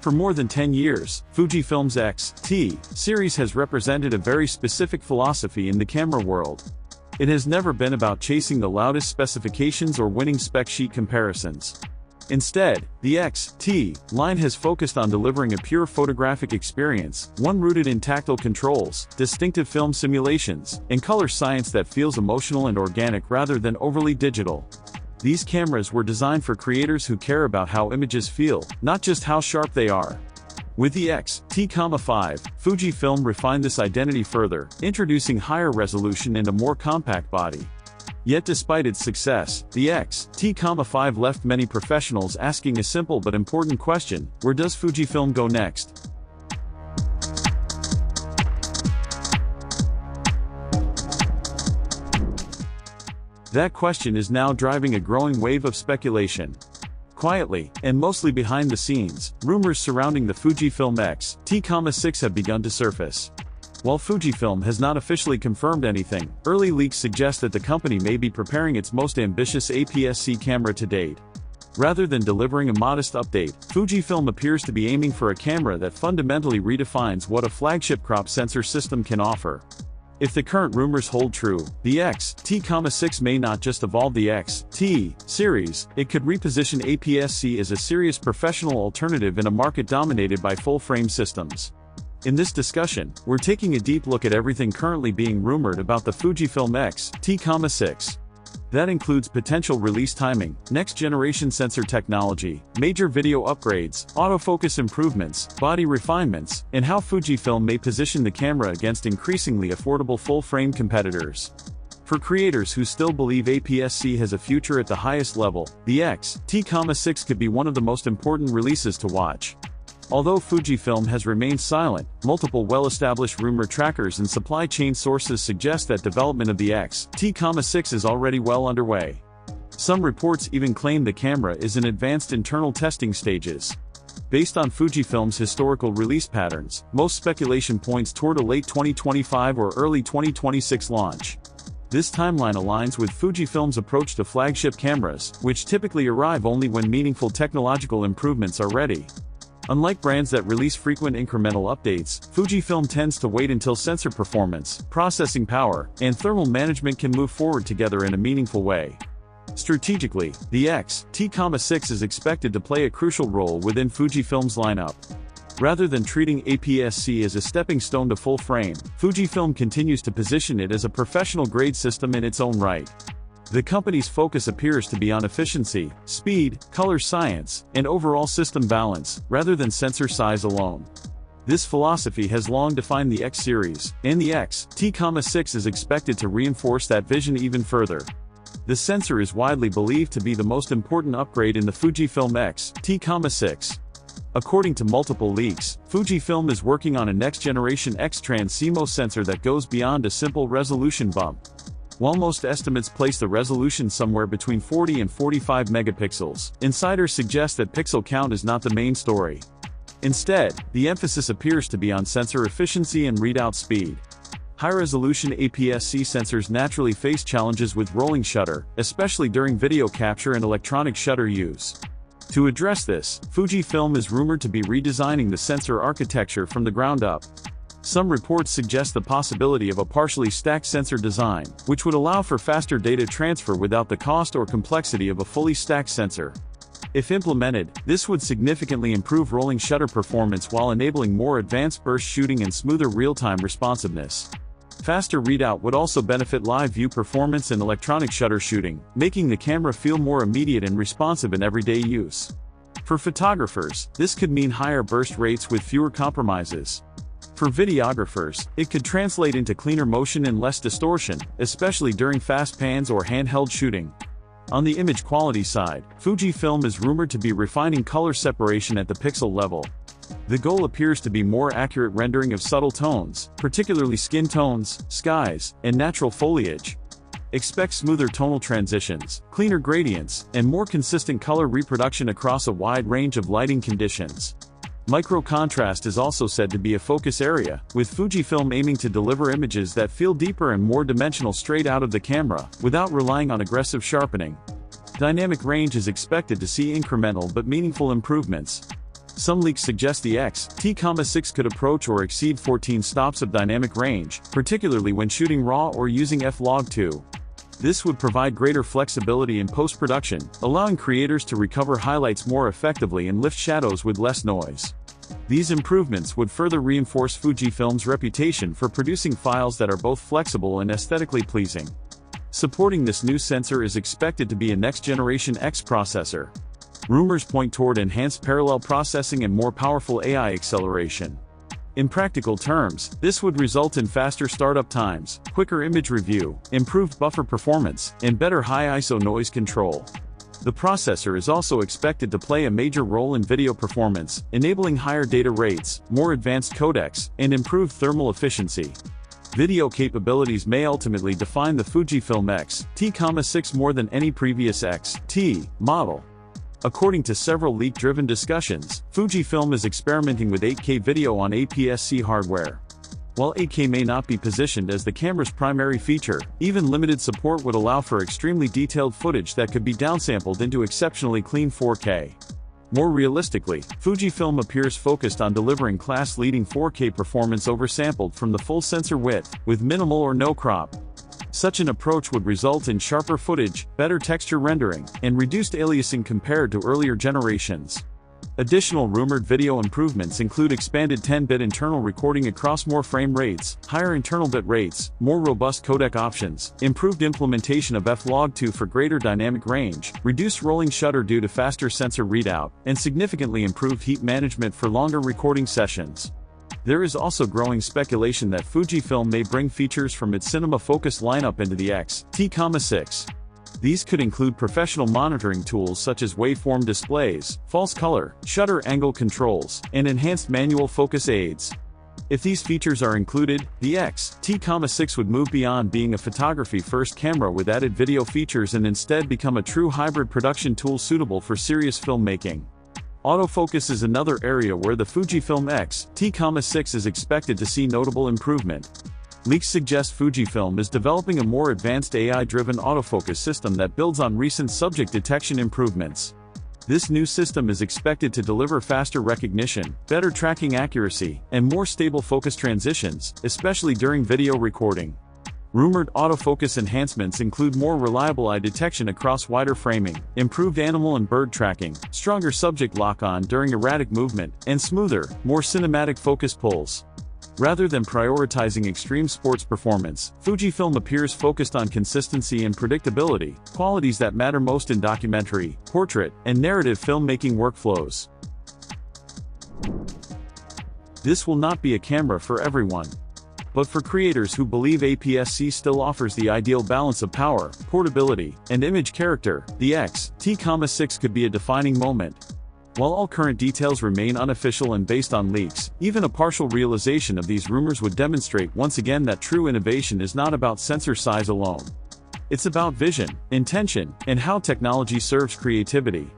For more than 10 years, Fujifilm's X-T series has represented a very specific philosophy in the camera world. It has never been about chasing the loudest specifications or winning spec sheet comparisons. Instead, the X-T line has focused on delivering a pure photographic experience, one rooted in tactile controls, distinctive film simulations, and color science that feels emotional and organic rather than overly digital. These cameras were designed for creators who care about how images feel, not just how sharp they are. With the X-T5, Fujifilm refined this identity further, introducing higher resolution and a more compact body. Yet despite its success, the X-T5 left many professionals asking a simple but important question: where does Fujifilm go next? That question is now driving a growing wave of speculation. Quietly, and mostly behind the scenes, rumors surrounding the Fujifilm X-T6 have begun to surface. While Fujifilm has not officially confirmed anything, early leaks suggest that the company may be preparing its most ambitious APS-C camera to date. Rather than delivering a modest update, Fujifilm appears to be aiming for a camera that fundamentally redefines what a flagship crop sensor system can offer. If the current rumors hold true, the X-T6 may not just evolve the X-T series, it could reposition APS-C as a serious professional alternative in a market dominated by full-frame systems. In this discussion, we're taking a deep look at everything currently being rumored about the Fujifilm X-T6. That includes potential release timing, next-generation sensor technology, major video upgrades, autofocus improvements, body refinements, and how Fujifilm may position the camera against increasingly affordable full-frame competitors. For creators who still believe APS-C has a future at the highest level, the X-T6 could be one of the most important releases to watch. Although Fujifilm has remained silent, multiple well-established rumor trackers and supply chain sources suggest that development of the X-T6 is already well underway. Some reports even claim the camera is in advanced internal testing stages. Based on Fujifilm's historical release patterns, most speculation points toward a late 2025 or early 2026 launch. This timeline aligns with Fujifilm's approach to flagship cameras, which typically arrive only when meaningful technological improvements are ready. Unlike brands that release frequent incremental updates, Fujifilm tends to wait until sensor performance, processing power, and thermal management can move forward together in a meaningful way. Strategically, the X-T6 is expected to play a crucial role within Fujifilm's lineup. Rather than treating APS-C as a stepping stone to full frame, Fujifilm continues to position it as a professional-grade system in its own right. The company's focus appears to be on efficiency, speed, color science, and overall system balance, rather than sensor size alone. This philosophy has long defined the X series, and the X-T6 is expected to reinforce that vision even further. The sensor is widely believed to be the most important upgrade in the Fujifilm X-T6. According to multiple leaks, Fujifilm is working on a next-generation X-Trans CMOS sensor that goes beyond a simple resolution bump. While most estimates place the resolution somewhere between 40 and 45 megapixels, insiders suggest that pixel count is not the main story. Instead, the emphasis appears to be on sensor efficiency and readout speed. High-resolution APS-C sensors naturally face challenges with rolling shutter, especially during video capture and electronic shutter use. To address this, Fujifilm is rumored to be redesigning the sensor architecture from the ground up. Some reports suggest the possibility of a partially stacked sensor design, which would allow for faster data transfer without the cost or complexity of a fully stacked sensor. If implemented, this would significantly improve rolling shutter performance while enabling more advanced burst shooting and smoother real-time responsiveness. Faster readout would also benefit live view performance and electronic shutter shooting, making the camera feel more immediate and responsive in everyday use. For photographers, this could mean higher burst rates with fewer compromises. For videographers, it could translate into cleaner motion and less distortion, especially during fast pans or handheld shooting. On the image quality side, Fujifilm is rumored to be refining color separation at the pixel level. The goal appears to be more accurate rendering of subtle tones, particularly skin tones, skies, and natural foliage. Expect smoother tonal transitions, cleaner gradients, and more consistent color reproduction across a wide range of lighting conditions. Micro-contrast is also said to be a focus area, with Fujifilm aiming to deliver images that feel deeper and more dimensional straight out of the camera, without relying on aggressive sharpening. Dynamic range is expected to see incremental but meaningful improvements. Some leaks suggest the X-T6 could approach or exceed 14 stops of dynamic range, particularly when shooting RAW or using F-Log2. This would provide greater flexibility in post-production, allowing creators to recover highlights more effectively and lift shadows with less noise. These improvements would further reinforce Fujifilm's reputation for producing files that are both flexible and aesthetically pleasing. Supporting this new sensor is expected to be a next-generation X processor. Rumors point toward enhanced parallel processing and more powerful AI acceleration. In practical terms, this would result in faster startup times, quicker image review, improved buffer performance, and better high ISO noise control. The processor is also expected to play a major role in video performance, enabling higher data rates, more advanced codecs, and improved thermal efficiency. Video capabilities may ultimately define the Fujifilm X-T6 more than any previous X-T model. According to several leak-driven discussions, Fujifilm is experimenting with 8K video on APS-C hardware. While 8K may not be positioned as the camera's primary feature, even limited support would allow for extremely detailed footage that could be downsampled into exceptionally clean 4K. More realistically, Fujifilm appears focused on delivering class-leading 4K performance oversampled from the full sensor width, with minimal or no crop. Such an approach would result in sharper footage, better texture rendering, and reduced aliasing compared to earlier generations. Additional rumored video improvements include expanded 10-bit internal recording across more frame rates, higher internal bit rates, more robust codec options, improved implementation of F-Log2 for greater dynamic range, reduced rolling shutter due to faster sensor readout, and significantly improved heat management for longer recording sessions. There is also growing speculation that Fujifilm may bring features from its cinema-focused lineup into the X-T6. These could include professional monitoring tools such as waveform displays, false color, shutter angle controls, and enhanced manual focus aids. If these features are included, the X-T6 would move beyond being a photography-first camera with added video features and instead become a true hybrid production tool suitable for serious filmmaking. Autofocus is another area where the Fujifilm X-T6 is expected to see notable improvement. Leaks suggest Fujifilm is developing a more advanced AI-driven autofocus system that builds on recent subject detection improvements. This new system is expected to deliver faster recognition, better tracking accuracy, and more stable focus transitions, especially during video recording. Rumored autofocus enhancements include more reliable eye detection across wider framing, improved animal and bird tracking, stronger subject lock-on during erratic movement, and smoother, more cinematic focus pulls. Rather than prioritizing extreme sports performance, Fujifilm appears focused on consistency and predictability, qualities that matter most in documentary, portrait, and narrative filmmaking workflows. This will not be a camera for everyone. But for creators who believe APS-C still offers the ideal balance of power, portability, and image character, the X-T6 could be a defining moment. While all current details remain unofficial and based on leaks, even a partial realization of these rumors would demonstrate once again that true innovation is not about sensor size alone. It's about vision, intention, and how technology serves creativity.